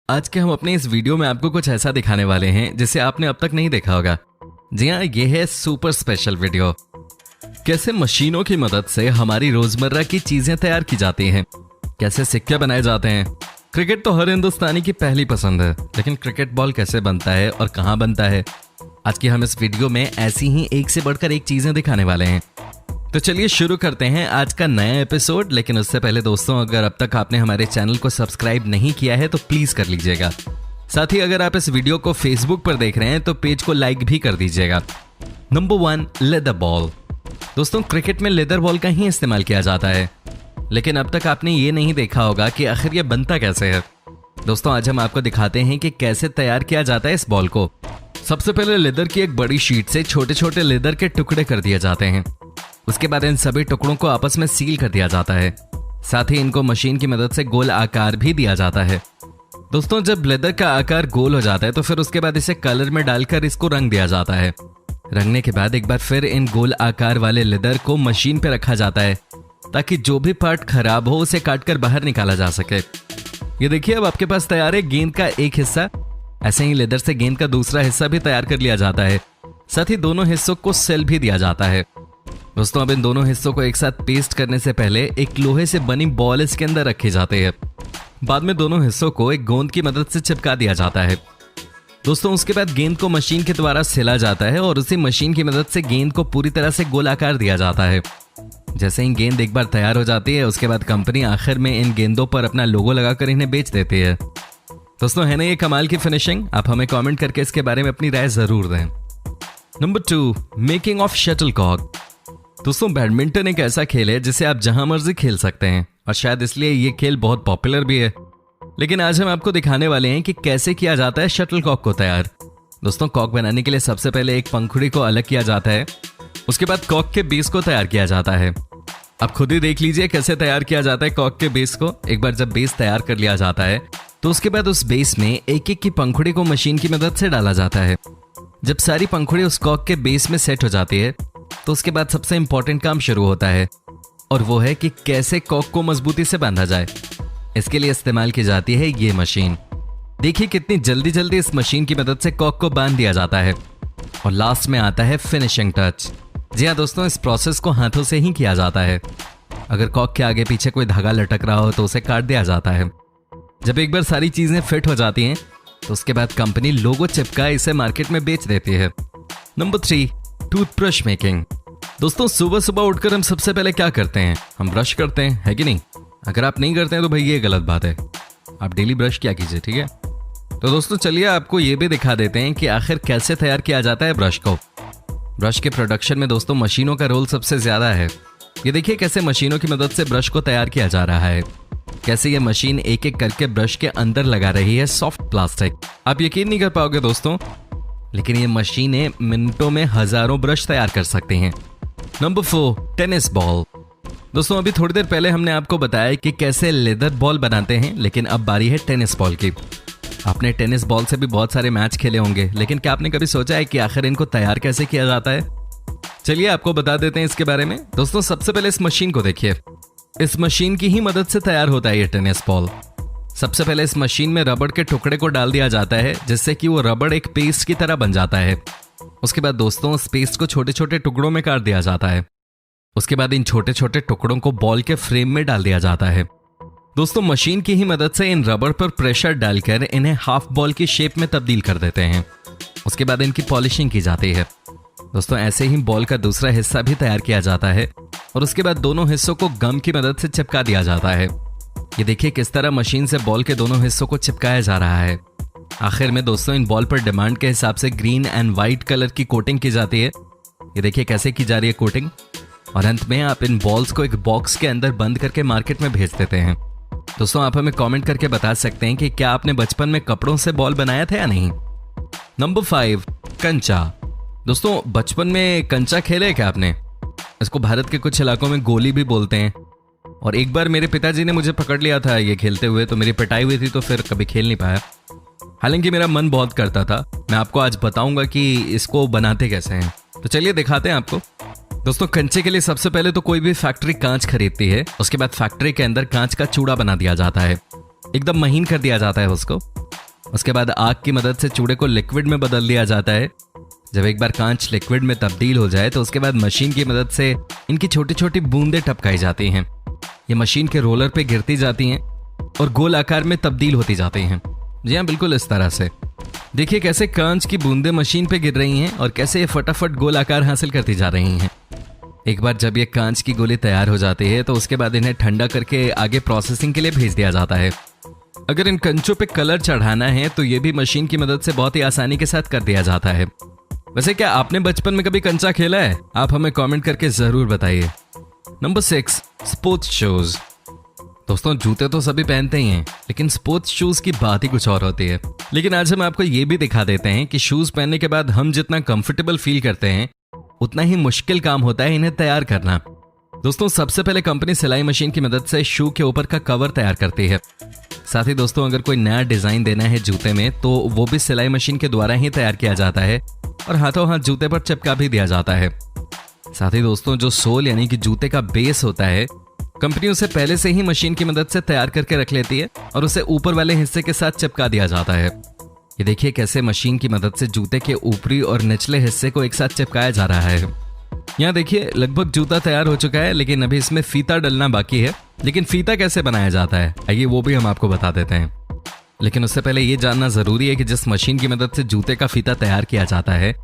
आज के हम अपने इस वीडियो में आपको कुछ ऐसा दिखाने वाले हैं जिसे आपने अब तक नहीं देखा होगा। जी हाँ, ये है सुपर स्पेशल वीडियो। कैसे मशीनों की मदद से हमारी रोजमर्रा की चीजें तैयार की जाती हैं, कैसे सिक्के बनाए जाते हैं। क्रिकेट तो हर हिंदुस्तानी की पहली पसंद है, लेकिन क्रिकेट बॉल कैसे बनता है और कहाँ बनता है, आज की हम इस वीडियो में ऐसी ही एक से बढ़कर एक चीजें दिखाने वाले हैं। तो चलिए शुरू करते हैं आज का नया एपिसोड। लेकिन उससे पहले दोस्तों, अगर अब तक आपने हमारे चैनल को सब्सक्राइब नहीं किया है तो प्लीज कर लीजिएगा। साथ ही अगर आप इस वीडियो को फेसबुक पर देख रहे हैं तो पेज को लाइक भी कर दीजिएगा। Number 1, leather ball. दोस्तों, क्रिकेट में लेदर बॉल का ही इस्तेमाल किया जाता है, लेकिन अब तक आपने ये नहीं देखा होगा कि आखिर ये बनता कैसे है। दोस्तों, आज हम आपको दिखाते हैं कि कैसे तैयार किया जाता है इस बॉल को। सबसे पहले लेदर की एक बड़ी शीट से छोटे छोटे लेदर के टुकड़े कर दिए जाते हैं। उसके बाद इन सभी टुकड़ों को आपस में सील कर दिया जाता है। साथ ही इनको मशीन की मदद से गोल आकार भी दिया जाता है। दोस्तों, जब लेदर का आकार गोल हो जाता है तो फिर उसके बाद इसे कलर में डालकर इसको रंग दिया जाता है। रंगने के बाद एक बार फिर इन गोल आकार वाले लेदर को मशीन पे रखा जाता है ताकि जो भी पार्ट खराब हो उसे काटकर बाहर निकाला जा सके। ये देखिए, अब आपके पास तैयार है गेंद का एक हिस्सा। ऐसे ही लेदर से गेंद का दूसरा हिस्सा भी तैयार कर लिया जाता है। साथ ही दोनों हिस्सों को सेल भी दिया जाता है। दोस्तों, अब इन दोनों हिस्सों को एक साथ पेस्ट करने से पहले एक लोहे से बनी बॉल इसके अंदर रखे जाते हैं। बाद में दोनों हिस्सों को एक गोंद की मदद से चिपका दिया जाता है। दोस्तों, उसके बाद गेंद को मशीन के द्वारा सिला जाता है और उसी मशीन की मदद से गेंद को पूरी तरह से गोलाकार दिया जाता है। जैसे ही गेंद एक बार तैयार हो जाती है, उसके बाद कंपनी आखिर में इन गेंदों पर अपना लोगो लगाकर इन्हें बेच देती है। दोस्तों, है ना ये कमाल की फिनिशिंग? आप हमें कमेंट करके इसके बारे में अपनी राय जरूर दें। Number 2, making of shuttlecock. दोस्तों, बैडमिंटन एक ऐसा खेल है जिसे आप जहां मर्जी खेल सकते हैं और शायद इसलिए ये खेल बहुत पॉपुलर भी है। लेकिन आज हम आपको दिखाने वाले हैं कि कैसे किया जाता है शटलकॉक को तैयार। दोस्तों, कॉक बनाने के लिए सबसे पहले एक पंखुड़ी को अलग किया जाता है। उसके बाद कॉक के बेस को तैयार किया जाता है। अब खुद ही देख लीजिए कैसे तैयार किया जाता है कॉक के बेस को। एक बार जब बेस तैयार कर लिया जाता है तो उसके बाद उस बेस में एक एक की पंखुड़ी को मशीन की मदद से डाला जाता है। जब सारी पंखुड़ी उस कॉक के बेस में सेट हो जाती है तो उसके बाद सबसे इंपॉर्टेंट काम शुरू होता है, और वो है कि कैसे कॉक को मजबूती से बांधा जाए। इसके लिए इस्तेमाल की जाती है ये मशीन। देखिए कितनी जल्दी जल्दी इस मशीन की मदद से कॉक को बांध दिया जाता है। और लास्ट में आता है फिनिशिंग टच। जी हाँ दोस्तों, इस प्रोसेस को हाथों से ही किया जाता है। अगर कॉक के आगे पीछे कोई धागा लटक रहा हो तो उसे काट दिया जाता है। जब एक बार सारी चीजें फिट हो जाती हैं तो उसके बाद कंपनी लोगो चिपका इसे मार्केट में बेच देती है। Number 3, toothbrush making. दोस्तों, सुबह सुबह उठकर हम सबसे पहले क्या करते हैं? हम ब्रश करते हैं, है कि नहीं? अगर आप नहीं करते हैं तो भाई ये गलत बात है। आप डेली ब्रश किया कीजिए, ठीक है? तो दोस्तों, चलिए आपको ये भी दिखा देते हैं कि आखिर कैसे तैयार किया जाता है ब्रश को। ब्रश के प्रोडक्शन में दोस्तों मशीनों का रोल सबसे ज्यादा है। ये देखिए कैसे मशीनों की मदद से ब्रश को तैयार किया जा रहा है। कैसे ये मशीन एक एक करके ब्रश के अंदर लगा रही है सॉफ्ट प्लास्टिक। आप यकीन नहीं कर पाओगे दोस्तों, लेकिन ये मशीनें मिनटों में हजारों ब्रश तैयार कर सकती हैं। Number 4, tennis ball. दोस्तों, अभी थोड़ी देर पहले हमने आपको बताया कि कैसे लेदर बॉल बनाते हैं, लेकिन अब बारी है टेनिस बॉल की। आपने टेनिस बॉल से भी बहुत सारे मैच खेले होंगे, लेकिन क्या आपने कभी सोचा है कि आखिर इनको तैयार कैसे किया जाता है? चलिए आपको बता देते हैं इसके बारे में। दोस्तों, सबसे पहले इस मशीन को देखिए। इस मशीन की ही मदद से तैयार होता है ये टेनिस बॉल। सबसे पहले इस मशीन में रबड़ के टुकड़े को डाल दिया जाता है, जिससे कि वो रबड़ एक पेस्ट की तरह बन जाता है। उसके बाद दोस्तों, उस पेस्ट को छोटे छोटे टुकड़ों में काट दिया जाता है। उसके बाद इन छोटे छोटे टुकड़ों को बॉल के फ्रेम में डाल दिया जाता है। दोस्तों, मशीन की ही मदद से इन रबड़ पर प्रेशर डालकर इन्हें हाफ बॉल की शेप में तब्दील कर देते हैं। उसके बाद इनकी पॉलिशिंग की जाती है। दोस्तों, ऐसे ही बॉल का दूसरा हिस्सा भी तैयार किया जाता है और उसके बाद दोनों हिस्सों को गम की मदद से चिपका दिया जाता है। ये देखिए किस तरह मशीन से बॉल के दोनों हिस्सों को चिपकाया जा रहा है। आखिर में दोस्तों, इन बॉल पर डिमांड के हिसाब से ग्रीन एंड व्हाइट कलर की कोटिंग की जाती है। ये देखिए कैसे की जा रही है कोटिंग। और अंत में आप इन बॉल्स को एक बॉक्स के अंदर बंद करके मार्केट में भेज देते हैं। दोस्तों, आप हमें कमेंट करके बता सकते हैं कि क्या आपने बचपन में कपड़ों से बॉल बनाया था या नहीं। नंबर 5, कंचा। दोस्तों, बचपन में कंचा खेले क्या आपने? इसको भारत के कुछ इलाकों में गोली भी बोलते हैं। और एक बार मेरे पिताजी ने मुझे पकड़ लिया था ये खेलते हुए, तो मेरी पिटाई हुई थी, तो फिर कभी खेल नहीं पाया। हालांकि मेरा मन बहुत करता था। मैं आपको आज बताऊंगा कि इसको बनाते कैसे हैं, तो चलिए दिखाते हैं आपको। दोस्तों, कंचे के लिए सबसे पहले तो कोई भी फैक्ट्री कांच खरीदती है। उसके बाद फैक्ट्री के अंदर कांच का चूड़ा बना दिया जाता है, एकदम महीन कर दिया जाता है उसको। उसके बाद आग की मदद से चूड़े को लिक्विड में बदल दिया जाता है। जब एक बार कांच लिक्विड में तब्दील हो जाए तो उसके बाद मशीन की मदद से इनकी छोटी छोटी बूंदें टपकाई जाती हैं। ये मशीन के रोलर पे गिरती जाती हैं और गोल आकार में तब्दील होती जाती हैं। जी हाँ, बिल्कुल इस तरह से। देखिए कैसे कांच की बूंदें मशीन पे गिर रही हैं और कैसे ये फटाफट गोल आकार हासिल करती जा रही हैं। एक बार जब ये कांच की गोली तैयार हो जाती है तो उसके बाद इन्हें ठंडा करके आगे प्रोसेसिंग के लिए भेज दिया जाता है। अगर इन कंचों पे कलर चढ़ाना है तो ये भी मशीन की मदद से बहुत ही आसानी के साथ कर दिया जाता है। वैसे क्या आपने बचपन में कभी कंचा खेला है? आप हमें कमेंट करके जरूर बताइए। Number 6, sports shoes. दोस्तों जूते तो सभी पहनते ही हैं, लेकिन स्पोर्ट्स शूज की बात ही कुछ और होती है। लेकिन आज हम आपको ये भी दिखा देते हैं कि शूज पहनने के बाद हम जितना कंफर्टेबल फील करते हैं उतना ही मुश्किल काम होता है इन्हें तैयार करना। दोस्तों सबसे पहले कंपनी सिलाई मशीन की मदद से शू के ऊपर का कवर तैयार करती है। साथ ही दोस्तों अगर कोई नया डिजाइन देना है जूते में तो वो भी सिलाई मशीन के द्वारा ही तैयार किया जाता है और हाथों हाथ जूते पर चिपका भी दिया जाता है। साथ ही दोस्तों जो सोल यानी कि जूते का बेस होता है, कंपनी उसे पहले से ही मशीन की मदद से तैयार करके रख लेती है और उसे ऊपर वाले हिस्से के साथ चिपका दिया जाता है। ये देखिए कैसे मशीन की मदद से जूते के ऊपरी और निचले हिस्से को एक साथ चिपकाया जा रहा है। यहाँ देखिए लगभग जूता तैयार हो चुका है, लेकिन अभी इसमें फीता डलना बाकी है। लेकिन फीता कैसे बनाया जाता है आइए वो भी हम आपको बता देते हैं। लेकिन उससे पहले ये जानना जरूरी है कि जिस मशीन की मदद से जूते का फीता तैयार किया जाता है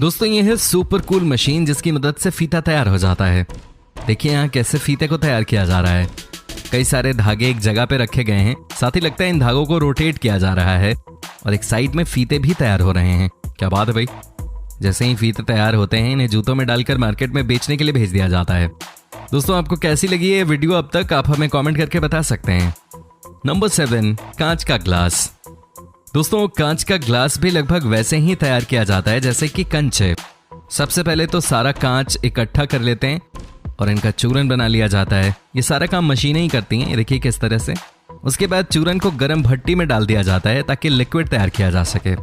दोस्तों ये है सुपर कूल मशीन, जिसकी मदद से फीता तैयार हो जाता है। देखिए यहाँ कैसे फीते को तैयार किया जा रहा है। कई सारे धागे एक जगह पे रखे गए हैं, साथ ही लगता है इन धागों को रोटेट किया जा रहा है और एक साइड में फीते भी तैयार हो रहे हैं। क्या बात है भाई। जैसे ही फीते तैयार होते हैं इन्हें जूतों में डालकर मार्केट में बेचने के लिए भेज दिया जाता है। दोस्तों आपको कैसी लगी ये वीडियो अब तक आप हमें कमेंट करके बता सकते हैं। नंबर 7, कांच का ग्लास। दोस्तों कांच का ग्लास भी लगभग वैसे ही तैयार किया जाता है जैसे कि कंचे। सबसे पहले तो सारा कांच इकट्ठा कर लेते हैं और इनका चूरन बना लिया जाता है। ये सारा काम मशीनें ही करती हैं, देखिए किस तरह से। उसके बाद चूरन को गर्म भट्टी में डाल दिया जाता है ताकि लिक्विड तैयार किया जा सके।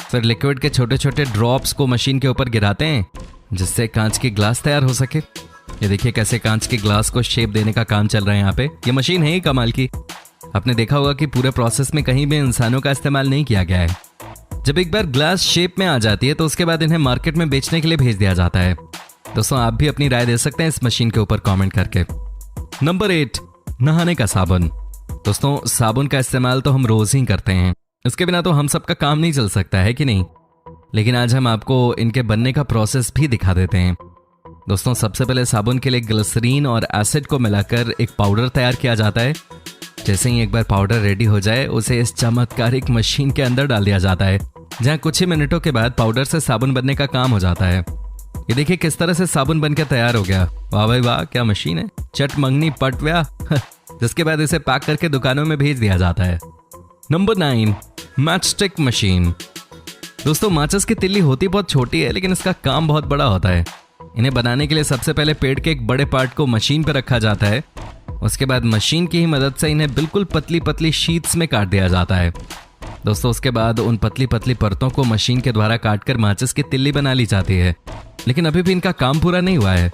फिर लिक्विड के छोटे छोटे ड्रॉप्स को मशीन के ऊपर गिराते हैं जिससे कांच के ग्लास तैयार हो सके। ये देखिए कैसे कांच के ग्लास को शेप देने का काम चल रहा है यहाँ पे। ये मशीन है ही कमाल की। आपने देखा होगा कि पूरे प्रोसेस में कहीं भी इंसानों का इस्तेमाल नहीं किया गया है। जब एक बार ग्लास शेप में आ जाती है तो उसके बाद इन्हें मार्केट में बेचने के लिए भेज दिया जाता है। दोस्तों आप भी अपनी राय दे सकते हैं इस मशीन के ऊपर कमेंट करके। नंबर 8, नहाने का साबुन। दोस्तों साबुन का इस्तेमाल तो हम रोज ही करते हैं, इसके बिना तो हम सबका काम नहीं चल सकता है कि नहीं। लेकिन आज हम आपको इनके बनने का प्रोसेस भी दिखा देते हैं। दोस्तों सबसे पहले साबुन के लिए ग्लिसरीन और एसिड को मिलाकर एक पाउडर तैयार किया जाता है। जैसे ही एक बार पाउडर रेडी हो जाए उसे इस चमत्कारिक मशीन के अंदर डाल दिया जाता है, जहां कुछ ही मिनटों के बाद पाउडर से साबुन बनने का काम हो जाता है। ये देखिए किस तरह से साबुन बनकर तैयार हो गया। वाह भाई वाह, क्या मशीन है। चट मंगनी पट व्या। जिसके बाद इसे पैक करके दुकानों में भेज दिया जाता है। Number 9, matchstick machine. दोस्तों माचिस की तिल्ली होती बहुत छोटी है लेकिन इसका काम बहुत बड़ा होता है। इन्हें बनाने के लिए सबसे पहले पेड़ के एक बड़े पार्ट को मशीन पर रखा जाता है। उसके बाद मशीन की ही मदद से इन्हें बिल्कुल पतली पतली शीट्स में काट दिया जाता है। दोस्तों उसके बाद उन पतली पतली परतों को मशीन के द्वारा काटकर माचिस की तिल्ली बना ली जाती है। लेकिन अभी भी इनका काम पूरा नहीं हुआ है।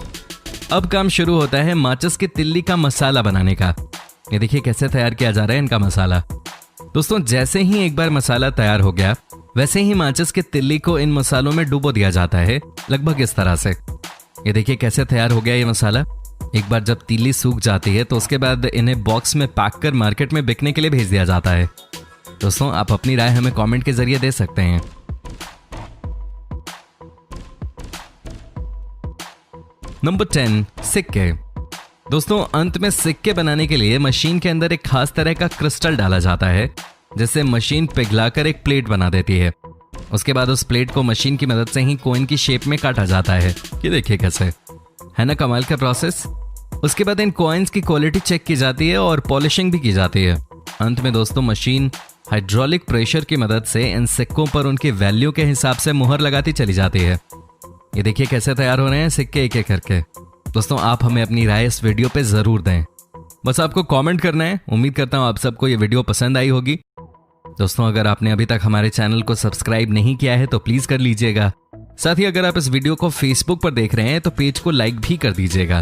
अब काम शुरू होता है माचिस की तिल्ली का मसाला बनाने का। ये देखिए कैसे तैयार किया जा रहा है इनका मसाला। दोस्तों जैसे ही एक बार मसाला तैयार हो गया वैसे ही माचिस की तिल्ली को इन मसालों में डुबो दिया जाता है, लगभग इस तरह से। ये देखिए कैसे तैयार हो गया ये मसाला। एक बार जब तिल्ली सूख जाती है तो उसके बाद इन्हें बॉक्स में पैक कर मार्केट में बिकने के लिए भेज दिया जाता है। दोस्तों आप अपनी राय हमें कमेंट के जरिए दे सकते हैं। नंबर 10, सिक्के। दोस्तों अंत में सिक्के बनाने के लिए मशीन के अंदर एक खास तरह का क्रिस्टल डाला जाता है जिससे मशीन पिघलाकर एक प्लेट बना देती है। उसके बाद उस प्लेट को मशीन की मदद से ही कॉइन की शेप में काटा जाता है। ये देखिए कैसे है ना कमाल का प्रोसेस। उसके बाद इन कॉइन्स की क्वालिटी चेक की जाती है और पॉलिशिंग भी की जाती है। अंत में दोस्तों मशीन हाइड्रोलिक प्रेशर की मदद से इन सिक्कों पर उनकी वैल्यू के हिसाब से मुहर लगाती चली जाती है। ये देखिए कैसे तैयार हो रहे हैं सिक्के एक एक करके। दोस्तों आप हमें अपनी राय इस वीडियो पे जरूर दें, बस आपको कमेंट करना है। उम्मीद करता हूँ आप सबको ये वीडियो पसंद आई होगी। दोस्तों अगर आपने अभी तक हमारे चैनल को सब्सक्राइब नहीं किया है तो प्लीज कर लीजिएगा। साथ ही अगर आप इस वीडियो को फेसबुक पर देख रहे हैं तो पेज को लाइक भी कर दीजिएगा।